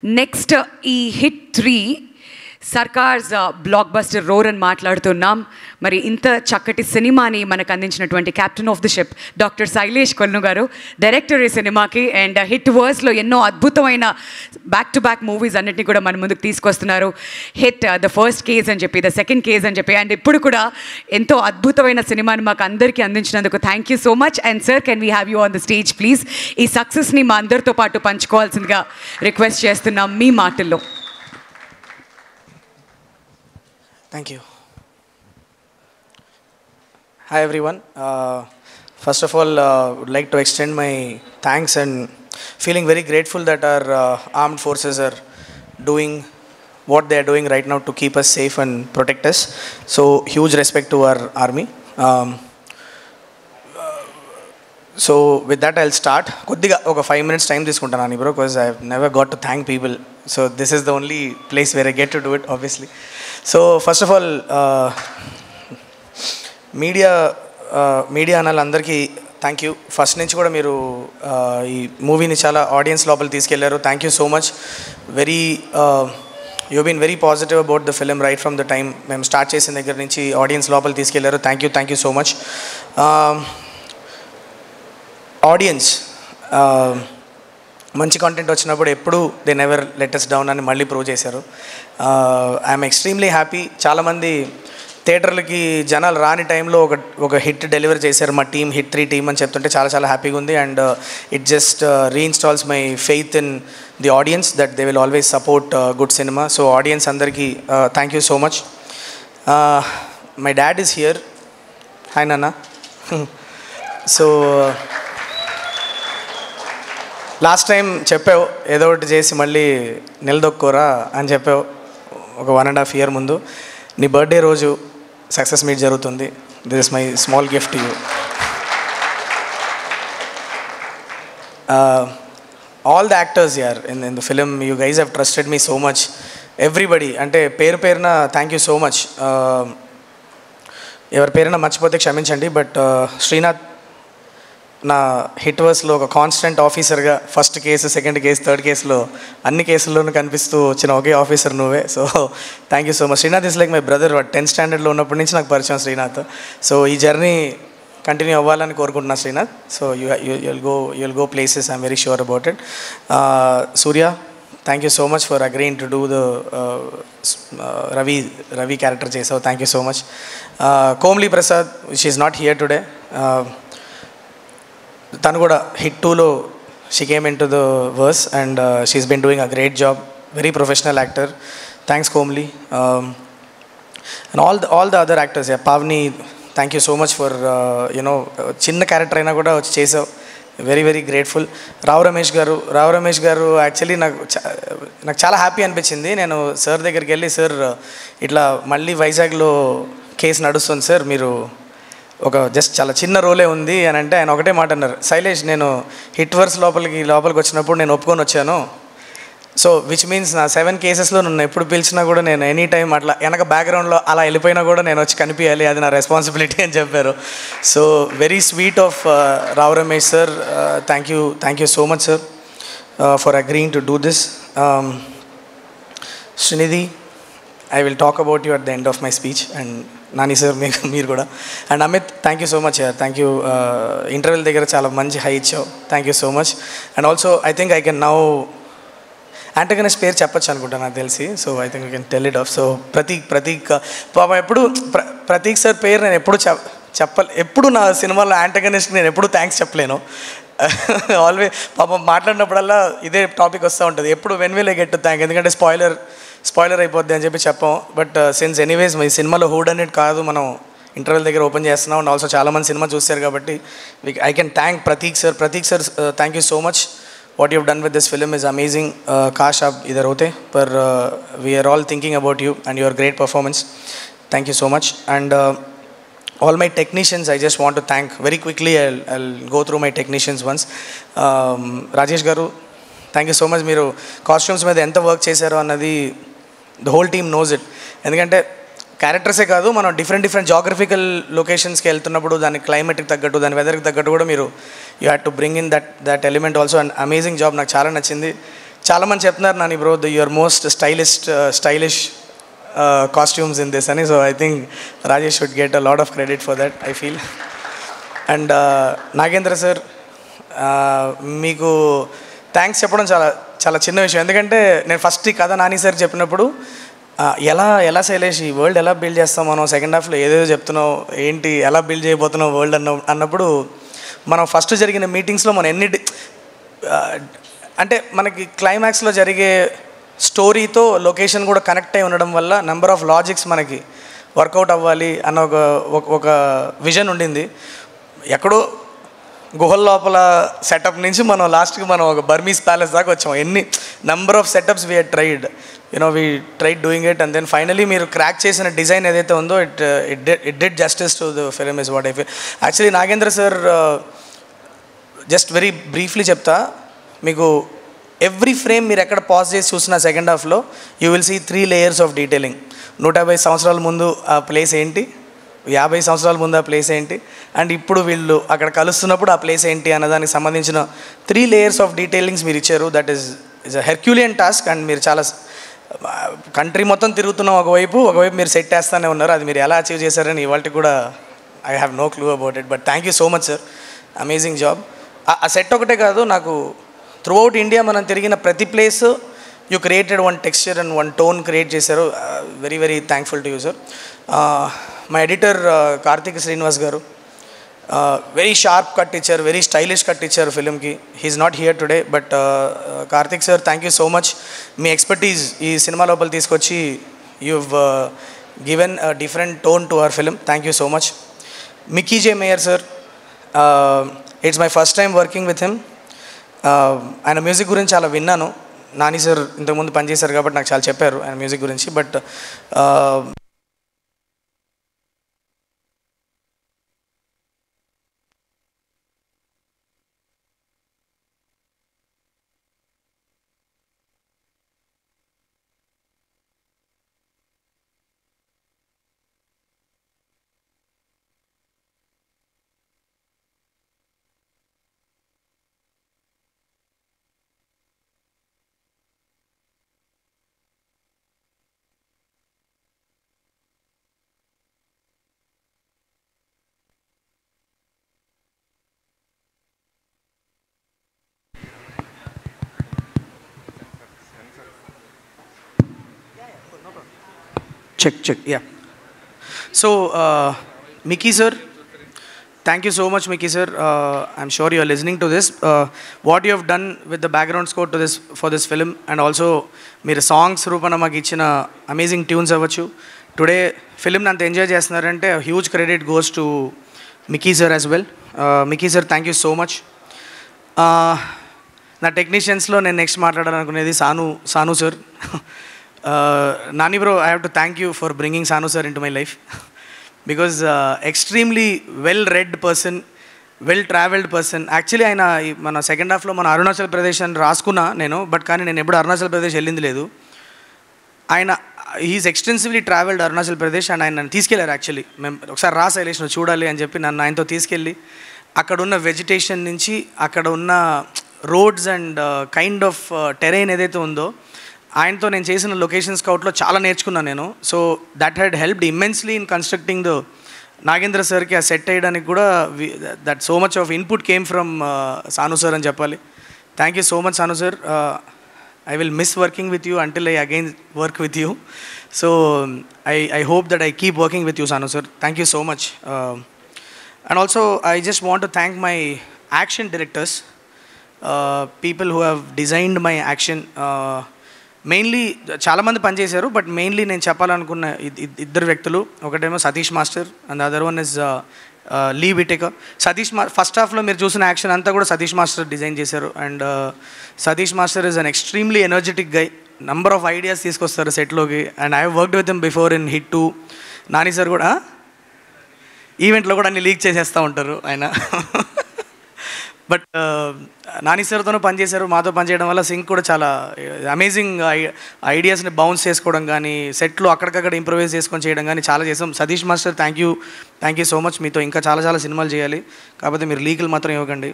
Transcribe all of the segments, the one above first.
Next ఈ hit 3 Sarkar's blockbuster roar అని మాట్లాడుతున్నాం. మరి ఇంత చక్కటి సినిమాని మనకు అందించినటువంటి captain of the ship doctor Sailesh Kollu garu, director ఈ సినిమాకి, అండ్ హిట్ వర్స్లో ఎన్నో అద్భుతమైన బ్యాక్ టు బ్యాక్ మూవీస్ అన్నింటినీ కూడా మన ముందుకు తీసుకొస్తున్నారు. హిట్ ద ఫస్ట్ కేస్ అని చెప్పి, ద సెకండ్ కేస్ అని చెప్పి, అండ్ ఇప్పుడు కూడా ఎంతో అద్భుతమైన సినిమాని మాకు అందరికీ అందించినందుకు thank you so much. And sir, can we have you on the stage please? ఈ సక్సెస్ని మా అందరితో పాటు పంచుకోవాల్సిందిగా రిక్వెస్ట్ చేస్తున్నాం మీ మాటల్లో. Thank you. Hi everyone. First of all, would like to extend my thanks and feeling very grateful that our armed forces are doing what they are doing right now to keep us safe and protect us. So huge respect to our army. So with that I'll start. Koddiga oka 5 minutes time తీసుకుంటాను bro, because I've never got to thank people. So this is the only place where I get to do it, obviously. So first of all, media అన్నలందరికీ thank you. First నుంచి కూడా మీరు ఈ మూవీని చాలా audience లోపల తీసుకెళ్లారు. Thank you so much. You been very positive about the film right from the time. మేము స్టార్ట్ చేసిన దగ్గర నుంచి ఆడియన్స్ లోపల తీసుకెళ్లారు. Thank you so much. Audience మంచి కంటెంట్ వచ్చినప్పుడు ఎప్పుడు they never let us down అని మళ్ళీ ప్రూవ్ చేశారు. I'm extremely happy. చాలామంది థియేటర్లకి జనాలు రాని టైంలో ఒక హిట్ డెలివర్ చేశారు మా టీమ్, హిట్ 3 టీమ్ అని చెప్తుంటే చాలా హ్యాపీగా ఉంది. And it just reinstalls my faith in the audience that they will always support good సినిమా. సో ఆడియన్స్ అందరికీ thank you so much. My dad is here. Hi నాన్న. సో లాస్ట్ టైం చెప్పావు ఏదో ఒకటి చేసి మళ్ళీ నిలదొక్కోరా అని చెప్పావు ఒక 1.5 year ముందు. నీ బర్త్డే రోజు సక్సెస్ మీట్ జరుగుతుంది. This is my small gift to you. All the actors యార్ in the film, you guys have trusted me so much. Everybody, అంటే పేరున థ్యాంక్ యూ సో మచ్. ఎవరి పేరున మర్చిపోతే క్షమించండి. బట్ శ్రీనాథ్ నా హిట్ వర్స్లో ఒక కాన్స్టెంట్ ఆఫీసర్గా, first case, second case, third కేసులో అన్ని కేసుల్లోనూ కనిపిస్తూ వచ్చిన ఒకే ఆఫీసర్ నువ్వే. So thank you so much. Srinath is like my brother. 10th standardలో ఉన్నప్పటి నుంచి నాకు పరిచయం శ్రీనాథ్. సో ఈ జర్నీ కంటిన్యూ అవ్వాలని కోరుకుంటున్నా Srinath. So you'll go places, I'm very sure about it. Surya, thank you so much for agreeing to do the Ravi character చేసావు. Thank you so much. Komalee Prasad, she is not here today. తను కూడా hit 2లో she came into the verse and she's been doing a great job. Very professional actor. Thanks Komalee. And all the other actors. Pavani, thank you so much for చిన్న character అయినా కూడా వచ్చి చేసావు. Very grateful. Rao Ramesh గారు actually నాకు చాలా happy అనిపించింది. నేను సార్ దగ్గరికి వెళ్ళి, సార్ ఇట్లా మళ్ళీ వైజాగ్లో కేసు నడుస్తుంది సార్, మీరు ఒక జస్ట్ చాలా చిన్న రోలే ఉంది అని అంటే ఆయన ఒకటే మాట అన్నారు, శైలేష్ నేను హిట్ వర్స్ లోపలికి వచ్చినప్పుడు నేను ఒప్పుకొని వచ్చాను. సో విచ్ మీన్స్ నా 7 కేసెస్లో నన్ను ఎప్పుడు పిలిచినా కూడా నేను ఎనీ టైం అట్లా వెనక బ్యాక్గ్రౌండ్లో అలా వెళ్ళిపోయినా కూడా నేను వచ్చి కనిపించాలి, అది నా రెస్పాన్సిబిలిటీ అని చెప్పారు. So very sweet of Rao Ramesh sir. Thank you so much sir for agreeing to do this. Srinidhi, I will talk about you at the end of my speech. And Nani sir, మీరు కూడా. And Amit, thank you so much యార్. Thank you. Interval దగ్గర చాలా మంచి high ఇచ్చావు. Thank you so much. And also I think I can now antagonist పేరు చెప్పచ్చు అనుకుంటా నాకు తెలిసి. So I think I can tell it off. So Prateek పాపం ఎప్పుడు ప్రతీక్ సార్ పేరు నేను ఎప్పుడు నా సినిమాలో యాంటగనిస్ట్ నేను ఎప్పుడు థ్యాంక్స్ చెప్పలేను. ఆల్వేస్ పాపం మాట్లాడినప్పుడల్లా ఇదే టాపిక్ వస్తూ ఉంటుంది. ఎప్పుడు when will I get to thank, ఎందుకంటే స్పాయిలర్ అయిపోద్ది అని చెప్పి చెప్పాం. బట్ సిన్స్ ఎనీవేస్ ఈ సినిమాలో హూడ్ అనేది కాదు, మనం ఇంటర్వెల్ దగ్గర ఓపెన్ చేస్తున్నాం. అండ్ ఆల్సో చాలామంది సినిమా చూస్తారు కాబట్టి I can thank Prateek sir. Thank you so much. What you done with this film is amazing. కాష్ ఆప్ ఇదర్ హోతే పర్ we're all thinking about you and your great performance. Thank you so much. And all my technicians, I just want to thank very quickly. I'll go through my technicians once. Rajesh garu, thank you so much. మీరు costumes మీద ఎంత work చేశారో అన్నది the whole team knows it. ఎందుకంటే క్యారెక్టర్సే కాదు, మనం different geographical లొకేషన్స్కి వెళ్తున్నప్పుడు దాని క్లైమేట్కి తగ్గట్టు, దాని వెదర్కి తగ్గట్టు కూడా మీరు you had to bring in that element also. And amazing job, నాకు చాలా నచ్చింది. చాలామంది చెప్తున్నారు Nani bro your most stylish costumes in this అని. So I think Rajesh should get a lot of credit for that I feel. And Nagendra sir, మీకు thanks చెప్పడం చాలా చాలా చిన్న విషయం. ఎందుకంటే నేను ఫస్ట్ ఈ కథ నాని సార్ చెప్పినప్పుడు ఎలా శైలేష్ ఈ వరల్డ్ ఎలా బిల్డ్ చేస్తాం మనం, సెకండ్ హాఫ్లో ఏదేదో చెప్తున్నావు ఏంటి, ఎలా బిల్డ్ చేయబోతున్నావు వరల్డ్ అన్నప్పుడు మనం ఫస్ట్ జరిగిన మీటింగ్స్లో మనం అంటే మనకి క్లైమాక్స్లో జరిగే స్టోరీతో లొకేషన్ కూడా కనెక్ట్ అయి ఉండడం వల్ల నెంబర్ ఆఫ్ లాజిక్స్ మనకి వర్కౌట్ అవ్వాలి అన్న ఒక విజన్ ఉండింది. ఎక్కడో గుహల లోపల సెటప్ నుంచి మనం లాస్ట్కి మనం ఒక బర్మీస్ ప్యాలెస్ దాకా వచ్చాం. ఎన్ని number of setups we had tried, we tried doing it. And then finally మీరు క్రాక్ చేసిన డిజైన్ ఏదైతే ఉందో it did justice to the film is what I feel. Actually Nagendra sir, just very briefly చెప్తా మీకు, every frame మీరు ఎక్కడ pause చేసి చూసిన సెకండ్ హాఫ్లో you will see 3 layers of detailing. 150 సంవత్సరాల ముందు ఆ ప్లేస్ ఏంటి, 50 సంవత్సరాల ముందు ఆ ప్లేస్ ఏంటి, అండ్ ఇప్పుడు వీళ్ళు అక్కడ కలుస్తున్నప్పుడు ఆ ప్లేస్ ఏంటి అన్నదానికి సంబంధించిన 3 layers ఆఫ్ డీటెయిలింగ్స్ మీరు ఇచ్చారు. That is a herculean task. And మీరు చాలా కంట్రీ మొత్తం తిరుగుతున్నాం ఒకవైపు మీరు సెట్ వేస్తూనే ఉన్నారు. అది మీరు ఎలా అచీవ్ చేశారని ఇవాళకి కూడా I have no clue about it. But thank you so much sir, amazing job. ఆ సెట్ ఒకటే కాదు, నాకు త్రూ అవుట్ ఇండియా మనం తిరిగిన ప్రతి place you created one texture and one tone create చేశారు. Very very thankful to you sir. మా editor Karthik Srinivas గారు వెరీ షార్ప్ కట్ ఇచ్చారు, వెరీ స్టైలిష్ కట్ ఇచ్చారు ఫిలింకి. He's not here today, but Karthik sir thank you so much. Me expertise ఈ cinema లోపల తీసుకొచ్చి you given a different tone to our film. Thank you so much. Mickey J mayor sir, it's my first time working with him. ఆయన music గురించి చాలా విన్నాను. Nani sir ఇంతకుముందు పనిచేశారు కాబట్టి నాకు చాలా చెప్పారు ఆయన మ్యూజిక్ గురించి. But check, yeah. So, Mickey sir, thank you so much, Mickey sir. I'm sure you are listening to this. What you have done with the background score to for this film, and also మీరు songs రూపంలో మాకు ఇచ్చిన amazing tunes అవ్వచ్చు. Today ఫిలింని అంత enjoy చేస్తున్నారంటే huge credit goes to Mickey sir as well. Mickey sir thank you so much. నా టెక్నీషియన్స్లో నేను నెక్స్ట్ మాట్లాడాలనుకునేది Sanu sir. Nani bro, I have to thank you for bringing Sanu sir into my life because extremely well read person, well traveled person. Actually ఆయన మన second హాఫ్లో మన అరుణాచల్ ప్రదేశ్ అని రాసుకున్నా నేను, బట్ కానీ నేను ఎప్పుడు అరుణాచల్ ప్రదేశ్ వెళ్ళింది లేదు. ఆయన he's extensively travelled Arunachal Pradesh and ఆయన నన్ను తీసుకెళ్లారు. యాక్చువల్లీ మేము ఒకసారి రా శైలేష్ నువ్వు చూడాలి అని చెప్పి నన్ను ఆయనతో తీసుకెళ్ళి అక్కడ ఉన్న వెజిటేషన్ నుంచి అక్కడ ఉన్న roads and kind of terrain ఏదైతే ఉందో ఆయనతో నేను చేసిన లొకేషన్ స్కౌట్లో చాలా నేర్చుకున్నాను నేను. So that had helped immensely in constructing the Nagendra సార్కి ఆ సెట్ అయ్యడానికి కూడా that so much of input came from Sanu sir అని చెప్పాలి. Thank you so much Sanu sir. I will miss working with you until I again work with you. So I hope that I keep working with you Sanu sir. Thank you so much. And also I just want to thank my action directors, people who have designed my action. Mainly చాలామంది పనిచేశారు, but mainly నేను చెప్పాలనుకున్న ఇద్దరు వ్యక్తులు, ఒకటేమో Satish master and other one is Lee Whitaker. First హాఫ్లో మీరు చూసిన యాక్షన్ అంతా కూడా సతీష్ మాస్టర్ డిజైన్ చేశారు. And Satish master is an extremely energetic guy, number of ideas తీసుకొస్తారు సెట్లోకి. And I have worked with him before in Hit 2. Nani sir కూడా ఈవెంట్లో కూడా అన్ని లీక్ చేసేస్తూ ఉంటారు ఆయన. బట్ నాని సార్తోనూ పనిచేశారు, మాతో పనిచేయడం వల్ల సింక్ కూడా చాలా అమేజింగ్ ఐడియాస్ని బౌన్స్ చేసుకోవడం కానీ సెట్లో అక్కడికక్కడ ఇంప్రూవైజ్ చేసుకొని చేయడం కానీ చాలా చేసాం. Satish master thank you so much. మీతో ఇంకా చాలా సినిమాలు చేయాలి, కాకపోతే మీరు లీకులు మాత్రం ఇవ్వకండి.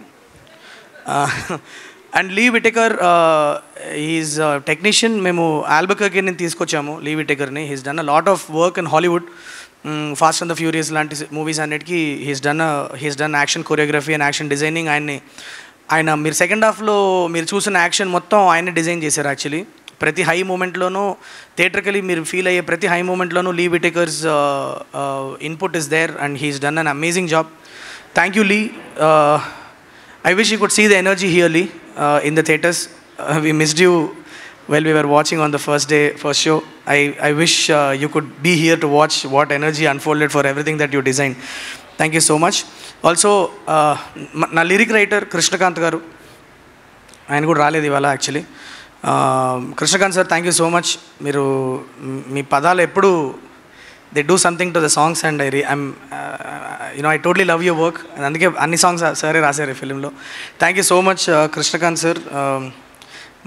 And Lee Whitaker is technician. మేము ఆల్బకర్కి తీసుకొచ్చాము లీ విటేకర్ని. He's done a lot of work in Hollywood. Fast and the Furious లాంటి మూవీస్ అన్నిటికీ he's done action choreography and action designing. ఆయన మీరు సెకండ్ హాఫ్లో మీరు చూసిన యాక్షన్ మొత్తం ఆయనే డిజైన్ చేశారు యాక్చువల్లీ. ప్రతి హై మూమెంట్లోనూ థియేటర్కలీ మీరు ఫీల్ అయ్యే ప్రతి హై మూమెంట్లోనూ Lee Whitaker's input is there and he's done an amazing job. Thank you Lee. I wish you could see the energy here, Lee, in the theatres. We missed you while we were watching on the first show. I wish you could be here to watch what energy unfolded for everything that you designed. Thank you so much. Also, na lyric writer Krishnakant garu, ఆయన కూడా రాలేదు ఇవాళ actually. Krishnakanth sir, thank you so much. మీరు మీ పదాలు ఎప్పుడు they do something to the songs and I totally love your work. And అందుకే అన్ని సాంగ్స్ సరే రాశారు ఈ ఫిలింలో. Thank you so much Krishnakanth sir.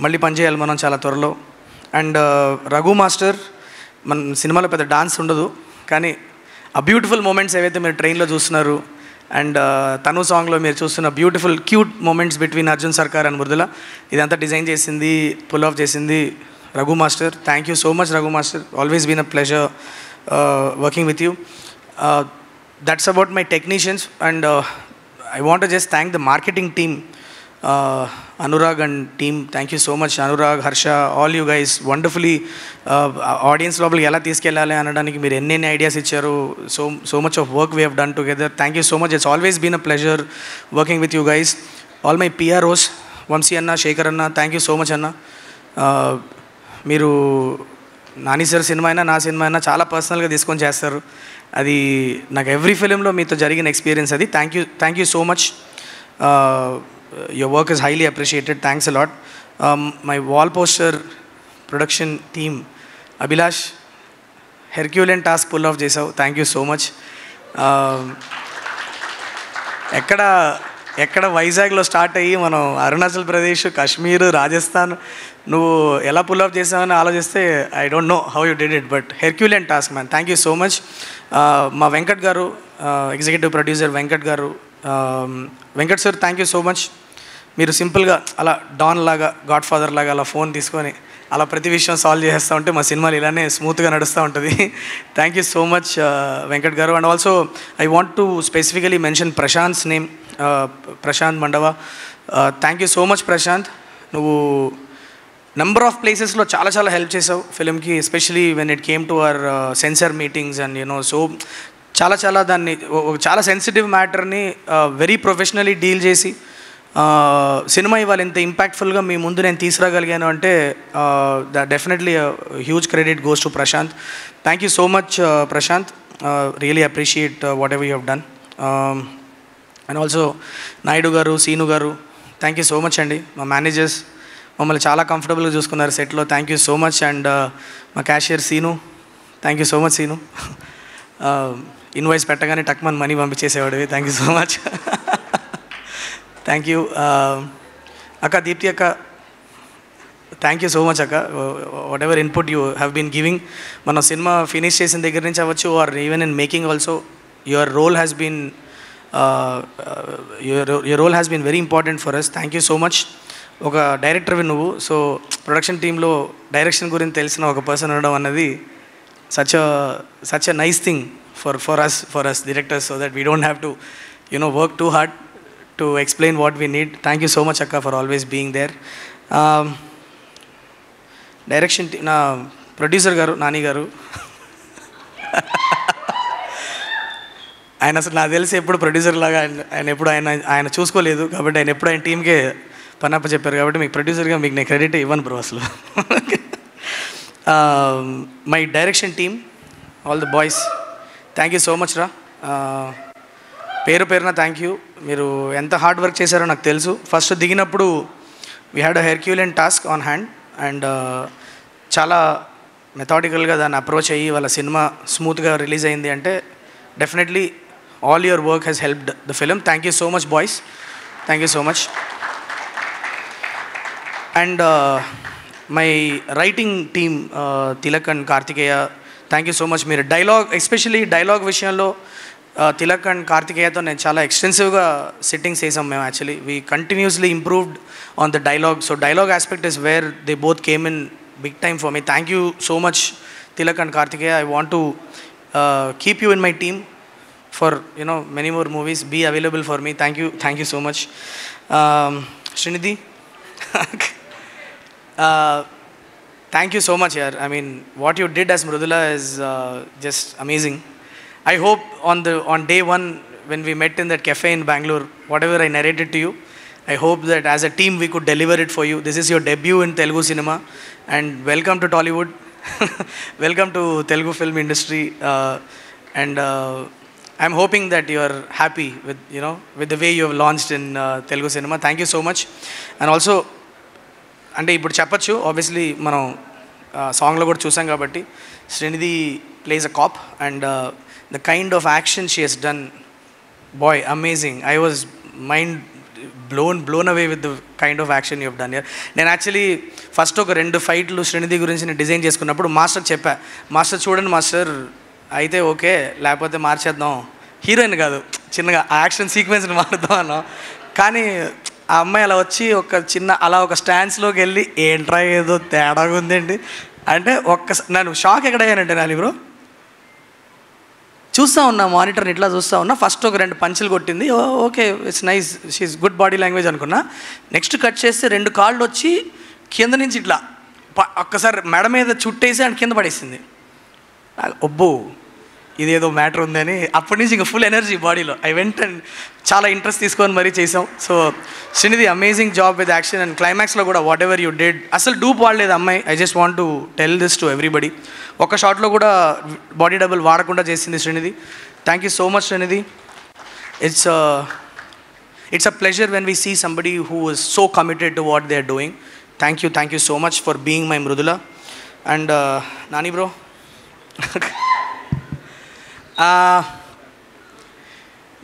మళ్ళీ పనిచేయాలి మనం చాలా త్వరలో. అండ్ రఘు మాస్టర్, మన సినిమాలో పెద్ద డాన్స్ ఉండదు కానీ ఆ బ్యూటిఫుల్ మూమెంట్స్ ఏవైతే మీరు ట్రైన్లో చూస్తున్నారు అండ్ తను సాంగ్లో మీరు చూస్తున్న beautiful cute moments between Arjun Sarkar and Mrudula, ఇదంతా డిజైన్ చేసింది, పుల్ ఆఫ్ చేసింది Raghu master. Thank you so much Raghu master. Always been a pleasure working with you. That's about my technicians, and I want to just thank the marketing team, Anurag and team. Thank you so much Anurag, Harsha, all you guys wonderfully audience lobby ela తీసుకెళ్ళాలి అనడానికి మీరు ఎన్ని ideas ఇచ్చారు. so much of work we have done together. Thank you so much. It's always been a pleasure working with you guys. All my PROs, Vamsi Anna, Shekhar Anna, thank you so much Anna. మీరు Nani sir cinema అయినా నా cinema అయినా చాలా పర్సనల్గా తీసుకొని చేస్తారు. అది నాకు ఎవ్రీ ఫిలింలో మీతో జరిగిన ఎక్స్పీరియన్స్ అది. Thank you so much. Your work is highly appreciated. Thanks a lot. My wall poster production team, Abhilash, herculean task pull off చేసావు. Thank you so much. ఎక్కడ వైజాగ్లో స్టార్ట్ అయ్యి మనం అరుణాచల్ ప్రదేశ్, కాశ్మీర్, రాజస్థాన్ నువ్వు ఎలా పుల్ ఆఫ్ చేసావని ఆలోచిస్తే I don't know how you did it, but Herculean task man. Thank you so much. మా వెంకట్ గారు, ఎగ్జిక్యూటివ్ ప్రొడ్యూసర్ వెంకట్ గారు, Venkat sir thank you so much. మీరు సింపుల్గా అలా డాన్ లాగా, గాడ్ ఫాదర్ లాగా అలా ఫోన్ తీసుకొని అలా ప్రతి విషయం సాల్వ్ చేస్తూ ఉంటే మా సినిమాలు ఇలానే స్మూత్గా నడుస్తూ ఉంటుంది. Thank you so much Venkat గారు. And also I want to specifically mention Prashanth's name, Prashanth Mandava. Thank you so much Prashanth. నువ్వు నెంబర్ ఆఫ్ ప్లేసెస్లో చాలా హెల్ప్ చేసావు ఫిలింకి, especially when it came to our censor meetings and so చాలా దాన్ని చాలా సెన్సిటివ్ మ్యాటర్ని వెరీ ప్రొఫెషనలీ డీల్ చేసి సినిమా ఇవాళ ఇంత ఇంపాక్ట్ఫుల్గా మీ ముందు నేను తీసుకురాగలిగాను అంటే definitely huge credit goes to Prashanth. Thank you so much Prashanth. Really appreciate whatever you have done. And also Naidu garu, Seenu గారు, థ్యాంక్ యూ సో మచ్ అండి. మా మేనేజర్స్ మమ్మల్ని చాలా కంఫర్టబుల్గా చూసుకున్నారు సెట్లో. Thank you so much. And మా cashier Seenu, thank you so much Seenu. Invoice పెట్టగానే టక్మన్ మనీ పంపించేసేవాడివి. Thank you so much. Thank you అక్క, దీప్తి అక్క, థ్యాంక్ యూ సో మచ్ అక్క. Whatever input you have been giving, మనం సినిమా ఫినిష్ చేసిన దగ్గర నుంచి అవ్వచ్చు or even in making also, your role has been very important for us. Thank you so much. ఒక డైరెక్టర్వి నువ్వు, సో ప్రొడక్షన్ టీంలో డైరెక్షన్ గురించి తెలిసిన ఒక పర్సన్ ఉండడం అన్నది such a nice thing for us directors, so that we don't have to work too hard to explain what we need. Thank you so much akka for always being there. Direction na producer garu, Nani garu, ఆయన అసలు నాకు తెలిసి ఎప్పుడు producer లాగా ఆయన ఎప్పుడు ఆయన చూసుకోలేదు కాబట్టి ఆయన ఎప్పుడు ఆయన టీంకే పనప్ప చెప్పారు కాబట్టి మీకు ప్రొడ్యూసర్గా మీకు నేను క్రెడిట్ ఇవ్వను బ్రో అసలు. My direction team, all the boys, thank you so much రా. పేరున థ్యాంక్ యూ. మీరు ఎంత హార్డ్ వర్క్ చేశారో నాకు తెలుసు. ఫస్ట్ దిగినప్పుడు we had a Herculean task on hand and చాలా మెథాడికల్గా దాన్ని అప్రోచ్ అయ్యి వాళ్ళ సినిమా స్మూత్గా రిలీజ్ అయింది అంటే definitely all your work has helped the film. Thank you so much boys, thank you so much. And my writing team, Tilak and Kartikeya, thank you so much. Mere dialogue, especially dialogue vishayanlo Tilak and కార్తికేయతో నేను చాలా ఎక్స్టెన్సివ్గా sittings చేసాం మేము. Actually we continuously improved on the dialogue. So dialogue aspect is where they both came in big time for me. Thank you so much Tilak and Karthikeya. I want to keep you in my team for many more movies. Be available for me. Thank you so much. Srinidhi, thank you so much yaar. I mean, what you did as Mrudula is just amazing. I hope on day one when we met in that cafe in Bangalore, whatever I narrated to you, I hope that as a team we could deliver it for you. This is your debut in Telugu cinema, and welcome to Tollywood. Welcome to Telugu film industry, and I'm hoping that you are happy with the way you have launched in Telugu cinema. Thank you so much. And also, అంటే ఇప్పుడు చెప్పచ్చు, obviously మనం సాంగ్లో కూడా చూసాం కాబట్టి, Srinidhi plays a cop and the kind of action she has done, boy amazing. I was mind blown away with the kind of action you have done here. నేను actually first ఒక 2 ఫైట్లు శ్రీనిధి గురించి నేను డిజైన్ చేసుకున్నప్పుడు మాస్టర్ చెప్పా, master చూడండి master, అయితే okay, లేకపోతే మార్చేద్దాం, హీరోయిన్ కాదు చిన్నగా యాక్షన్ సీక్వెన్స్ని మారుద్దాం అన్నాం. కానీ ఆ అమ్మాయి అలా వచ్చి ఒక స్టాండ్స్లోకి వెళ్ళి ఏంట్రా ఏదో తేడాగా ఉందండి అంటే నేను షాక్ ఎక్కడయ్యానంటే నాని బ్రో, చూస్తూ ఉన్నా మానిటర్ని ఇట్లా చూస్తూ ఉన్నా, ఫస్ట్ ఒక 2 పంచులు కొట్టింది, okay it's nice, she's good body language అనుకున్నా. నెక్స్ట్ కట్ చేస్తే 2 కాళ్ళు వచ్చి కింద నుంచి ఇట్లా ఒక్కసారి మెడ మీద చుట్టేసి అండ్ కింద పడేసింది. ఒబ్బో ఇదేదో మ్యాటర్ ఉందని అప్పటి నుంచి ఇంకా ఫుల్ ఎనర్జీ బాడీలో. ఐ వెంట అండ్ చాలా ఇంట్రెస్ట్ తీసుకొని మరీ చేసాం. So Srinidhi amazing job with action. And క్లైమాక్స్లో కూడా వాట్ ఎవర్ యూ డెడ్, అసలు డూప్ వాడలేదు అమ్మాయి. I just want to tell this to everybody. ఒక షాట్లో కూడా బాడీ డబుల్ వాడకుండా చేసింది Srinidhi. Thank you so much Srinidhi. It's a pleasure when we see somebody who is so committed to what they are doing. Thank you so much for being my Mrudula. And Nani bro,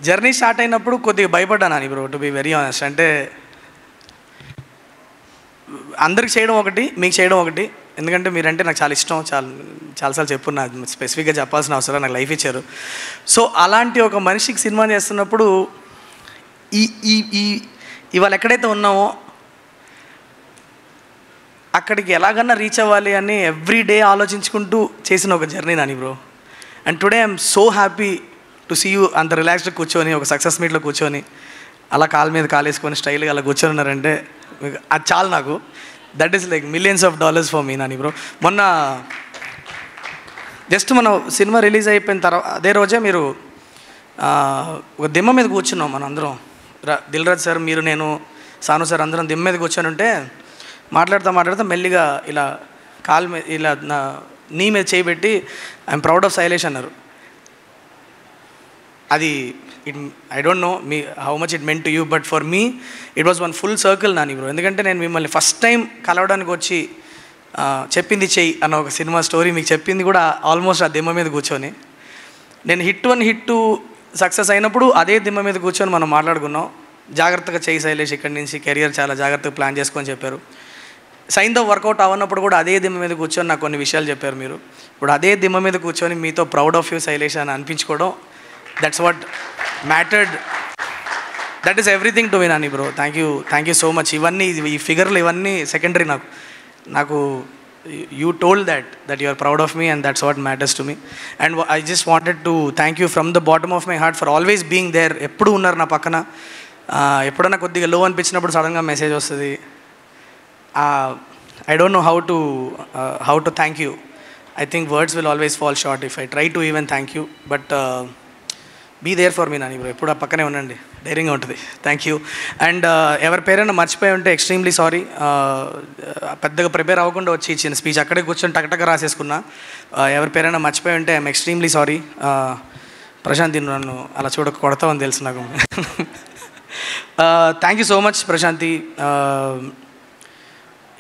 journey start అయినప్పుడు కొద్దిగా భయపడ్డాను అని bro, to be very honest. అంటే అందరికి చేయడం ఒకటి, మీకు చేయడం ఒకటి. ఎందుకంటే మీరంటే నాకు చాలా ఇష్టం, చాలాసార్లు చెప్పున్నా, స్పెసిఫిక్గా చెప్పాల్సిన అవసరం, నాకు లైఫ్ ఇచ్చారు. సో అలాంటి ఒక మనిషికి సినిమా చేస్తున్నప్పుడు ఇవాళ ఎక్కడైతే ఉన్నామో అక్కడికి ఎలాగన్నా రీచ్ అవ్వాలి అని ఎవ్రీ డే ఆలోచించుకుంటూ చేసిన ఒక journey Nani bro. And today I'm so happy to see you అంత రిలాక్స్డ్గా కూర్చొని ఒక సక్సెస్ మీట్లో కూర్చొని అలా కాలు మీద కాలేసుకొని స్టైల్గా అలా కూర్చొని ఉన్నారంటే అది చాలు నాకు. That is like $millions for me Nani bro. మొన్న జస్ట్ మనం సినిమా రిలీజ్ అయిపోయిన తర్వాత అదే రోజే మీరు ఒక దిమ్మ మీద కూర్చున్నాం మనం అందరం, దిల్ రాజు సార్, మీరు, నేను, సాను సార్ అందరం దిమ్మ మీద కూర్చొని ఉంటే మాట్లాడుతూ మెల్లిగా ఇలా కాలు మీద ఇలా నీ మీద చేయబెట్టి ఐఎమ్ ప్రౌడ్ ఆఫ్ శైలేష్ అన్నారు. అది I don't know how much it meant to you, but for me it was one full circle Nani bro. ఎందుకంటే నేను మిమ్మల్ని ఫస్ట్ టైం కలవడానికి వచ్చి చెప్పింది చెయ్యి అన్న ఒక సినిమా స్టోరీ మీకు చెప్పింది కూడా ఆల్మోస్ట్ ఆ దిమ్మ మీద కూర్చొని. నేను హిట్ 1 హిట్ 2 సక్సెస్ అయినప్పుడు అదే దిమ్మ మీద కూర్చొని మనం మాట్లాడుకున్నాం. జాగ్రత్తగా చేయి శైలేష్, ఇక్కడి నుంచి కెరియర్ చాలా జాగ్రత్తగా ప్లాన్ చేసుకొని చెప్పారు. సైన్తో వర్కౌట్ అవ్వనప్పుడు కూడా అదే దిమ్మ మీద కూర్చొని నాకు కొన్ని విషయాలు చెప్పారు మీరు. ఇప్పుడు అదే దిమ్మ మీద కూర్చొని మీతో ప్రౌడ్ ఆఫ్ యూ శైలేష్ అని అనిపించుకోవడం, that's what mattered. That is everything to me Nani bro. Thank you so much. ఇవన్నీ ఈ ఫిగర్లు ఇవన్నీ సెకండరీ నాకు you told that you are proud of me and that's what matters to me. And I just wanted to thank you from the bottom of my heart for always being there. ఎప్పుడు ఉన్నారు నా పక్కన. ఎప్పుడన్నా కొద్దిగా లో అనిపించినప్పుడు సడన్గా message వస్తుంది. I don't know how to thank you. I think words will always fall short if I try to even thank you. But be there for me Nani bro. ఎప్పుడు ఆ పక్కనే ఉండండి, ధైర్యంగా ఉంటుంది. Thank you. అండ్ ఎవరి పేరైనా మర్చిపోయి ఉంటే ఎక్స్ట్రీమ్లీ సారీ. పెద్దగా ప్రిపేర్ అవ్వకుండా వచ్చి ఇచ్చిన స్పీచ్ అక్కడే కూర్చొని టకటక రాసేసుకున్నా. ఎవరి పేరైనా మర్చిపోయి ఉంటే ఐఎమ్ ఎక్స్ట్రీమ్లీ సారీ. ప్రశాంతి నన్ను అలా కొడతావని తెలుసు నాకు. Thank you so much Prashanthi.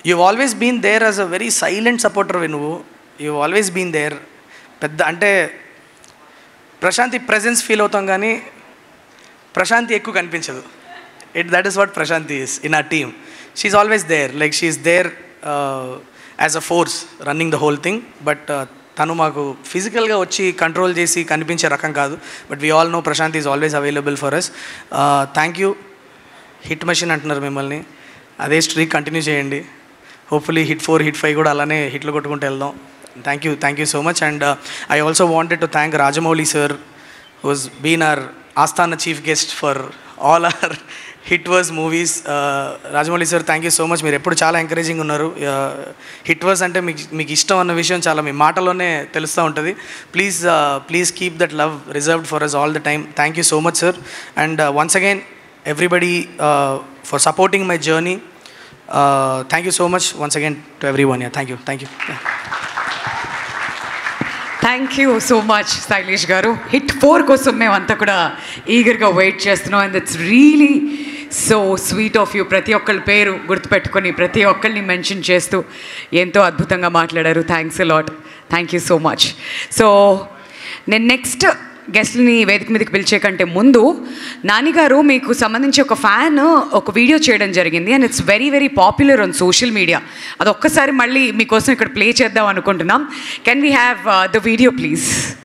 you've always been there as a very silent supporter. You've always been there. పెద్ద అంటే ప్రశాంతి ప్రెజెన్స్ ఫీల్ అవుతాం కానీ ప్రశాంతి ఎక్కువ కనిపించదు. That is what Prashanthi is in our team. She's always there, like she's there as a force running the whole thing. But తను మాకు ఫిజికల్గా వచ్చి కంట్రోల్ చేసి కనిపించే రకం కాదు. But we all know Prashanth is always available for us. Thank you. Hit machine అంటున్నారు మిమ్మల్ని, అదే స్ట్రీక్ కంటిన్యూ చేయండి. హోప్ఫుల్లీ హిట్ 4, హిట్ 5 కూడా అలానే హిట్లు కొట్టుకుంటూ వెళ్దాం. థ్యాంక్ you so much. And I also wanted to thank Rajamouli sir, who's been our ఆస్థాన chief guest for all our hit verse movies. Rajamouli sir, thank you so much. మీరు ఎప్పుడు చాలా ఎంకరేజింగ్ ఉన్నారు. హిట్ వర్స్ అంటే మీకు ఇష్టం అన్న విషయం చాలా మీ మాటలోనే తెలుస్తూ ఉంటుంది. Please keep that love reserved for us all the time. Thank you so much sir. And once again everybody for supporting my journey. Thank you so much once again to everyone. Yeah, thank you. Yeah. Thank you so much Shailesh గారు. Hit 4 కోసం మేమంతా కూడా ఈగర్గా wait చేస్తున్నాం. And it's really so sweet of you. ప్రతి ఒక్కళ్ళ పేరు గుర్తుపెట్టుకొని ప్రతి ఒక్కరిని మెన్షన్ చేస్తూ ఎంతో అద్భుతంగా మాట్లాడారు. Thanks a lot. Thank you so much. So నేను నెక్స్ట్ గెస్ట్ని వేదిక మీదకి పిలిచే కంటే ముందు నానిగారు మీకు సంబంధించి ఒక ఫ్యాన్ ఒక వీడియో చేయడం జరిగింది. And it's very very popular on social media. అది ఒక్కసారి మళ్ళీ మీకోసం ఇక్కడ ప్లే చేద్దాం అనుకుంటున్నాం. Can we have the video please?